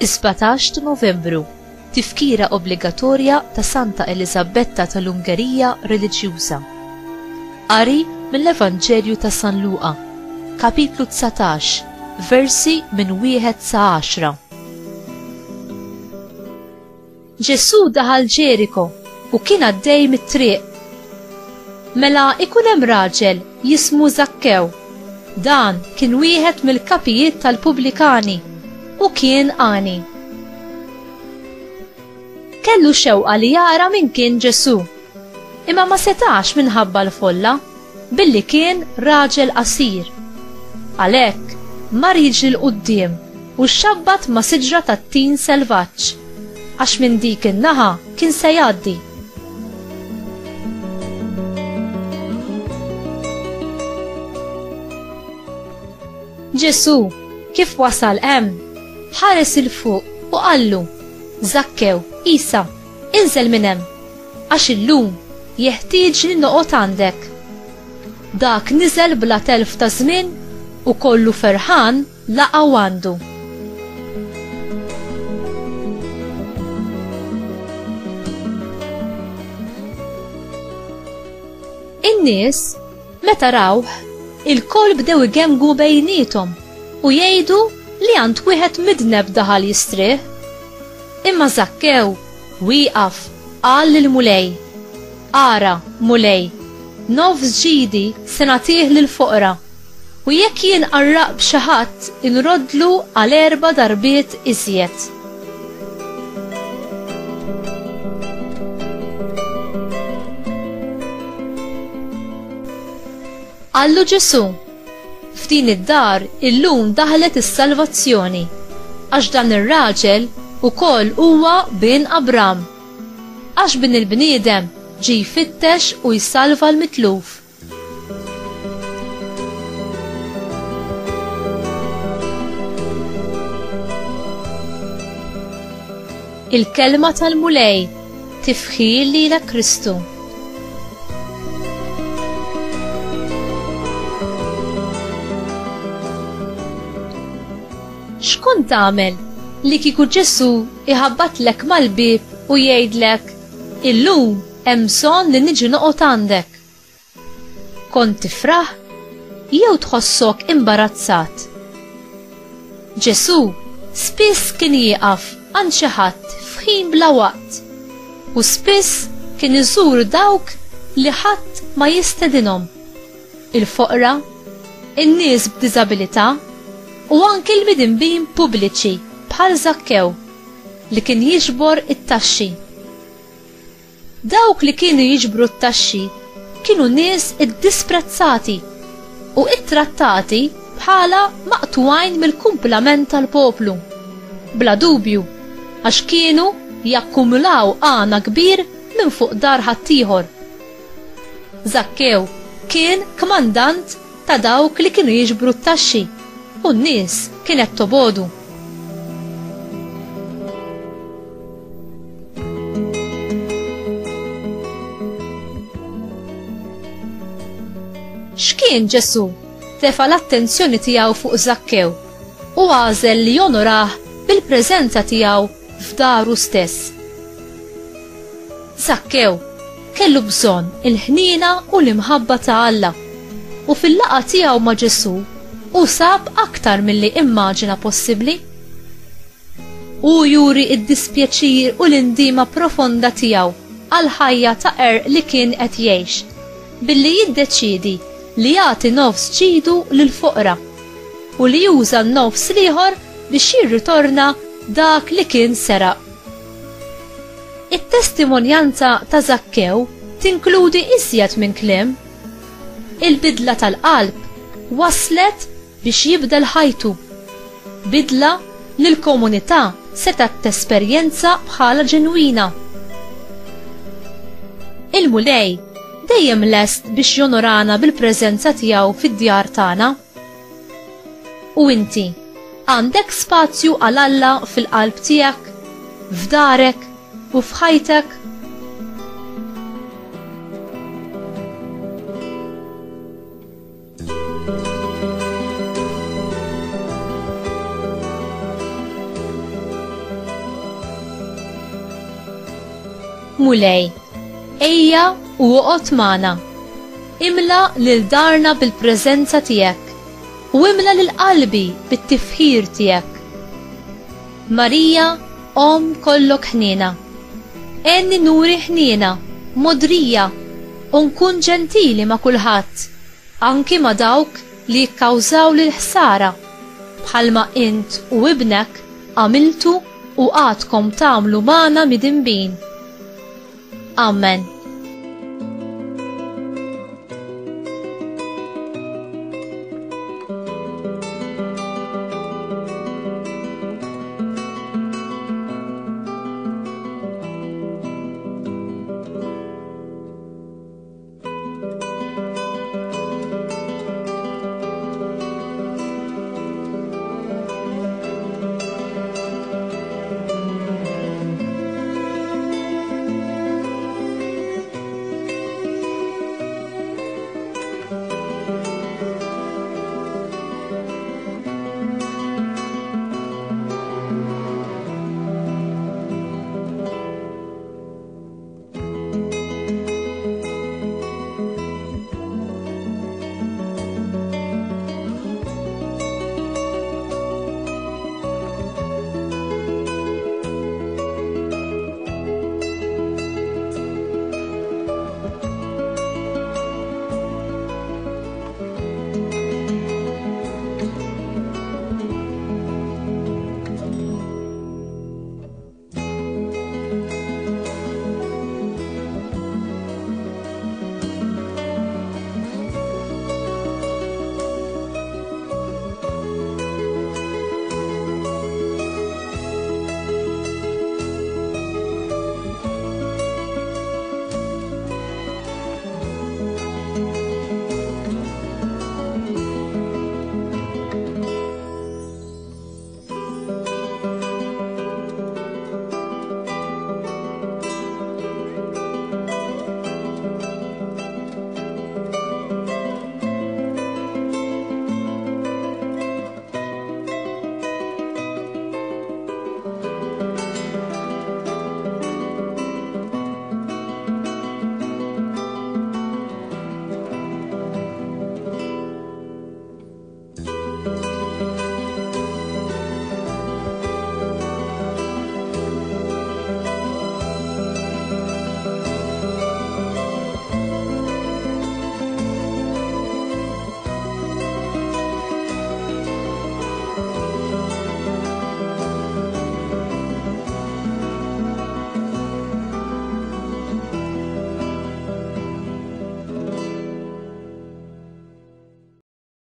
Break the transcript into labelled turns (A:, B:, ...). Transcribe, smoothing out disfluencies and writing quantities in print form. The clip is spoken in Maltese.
A: 17 Novembru, tifkira obbligatorja ta' Santa Elisabetta tal-Ungerija reliġjuża. Qari mill-Evanġelju ta' San Luqa, kapitlu 19, versi minn 1 sa 10. Ġesu daħal Ġeriko u kien għaddej mit-triq. Mela ikun hemm raġel jismu Zakkew. Dan kien wieħed mill-kapijiet tal-Pubblikani u kien għani. Kellu xewqa li jara min kien Ġesu, imma ma setax minħabba l-folla billi kien raġel qasir. Għalhekk mar jiġri l-qudiem u xabbat ma' siġra tat-tin selvaġġ għax minn dik in-naħa kien se jgħaddi. Ġesu kif wasal hemm ħares il fuq u qallu: Zakkew, Isa, inżel minn hemm għax illum jeħtieġ li noqgħod għandek. Dak niżel bla telf ta' żmien u kollu ferħan laqgħu għandu. In-nies meta rawh il-koll bdew igemgu bejniethom u jgħidu li għand wieħed midneb daħal jistrieħ. Imma Zakkew wieqaf qal lil mulej: Ara, mulej, nofs ġidi se nagħtih lill-foqra u jekk jien qarraq b'xi ħadd inroddlu għal 4 darbiet iżjed. Qallu Ġesu: f'din id-dar illum daħlet is-salvazzjoni għax dan ir-raġel ukoll huwa bin Abram, għax bin il-bniedem ġie jfittex u jsalva l-mitluf. Il-kelma tal-mulej tifħil lilek Kristu. X'kont tagħmel li kieku Ġesu iħabbatlek mal-bib u jgħidlek: illum hemm bżonn li niġi noqgħod għandek? Kont tifraħ jew tħossok imbarazzat? Ġesu spiss kien jieqaf għand xi ħadd f'ħin bla waqt u spiss kien iżur dawk li ħadd ma jistedinhom: il-foqra, in-nies b'diżabilità u anki l-midinbin pubbliċi bħal Zakkew li kien jiġbor it-taxxi. Dawk li kienu jiġbru t-taxxi kienu nies iddisprezzati u ittrattati bħala maqtuwajn mill-kumplament tal-poplu. Bla dubju, għax kienu jakkumulaw għana kbir minn fuq dar ħaddieħor. Zakkew kien kmandant ta' dawk li kienu jiġbru t-taxxi u n-nies kienet tobodu. X'kien Ġesu tefa' l-attenzjoni tiegħu fuq Zakkew u għażel li jonorah bil-preżenza tiegħu f'daru stess. Zakkew kellu bżonn il-ħniena u l-imħabba ta' Alla u fil-laqgħa tiegħu ma' Ġesu u sab aktar milli immaġina possibbli. U juri id-dispjaċir u l-indima profonda tiegħu għal ħajja ta' li kien qed jgħix billi jiddeċiedi li jagħti nofs ġidu lill-foqra u li juża n-nofs l-ieħor biex jirritorna dak li kien seraq. It-testimonjanza ta' Zakkew tinkludi iżjed minn kliem. Il-bidla tal-qalb waslet biex jibdel ħajtu, bidla li l-komunità setat tesperjenza bħala ġenwina. Il-mulej dejjem lest biex jonorana bil-preżenza tiegħu fid-djar tagħna. U inti għandek spazju għal Alla fil-qalb tiegħek, f'darek u f'ħajtek? mulej. Ejja u oqgħod magħna. Imla lil darna bil-preżenza tiegħek u imla lil qalbi bit-tifħir tiegħek. Marija, Om kollok ħniena. Enni nuri ħniena, modrija, u nkun ġentili ma' kulħadd, anki ma' dawk li jikkawżaw lil ħsara, bħalma int u ibnek għamiltu u għadkom tagħmlu magħna midinbin. Amen.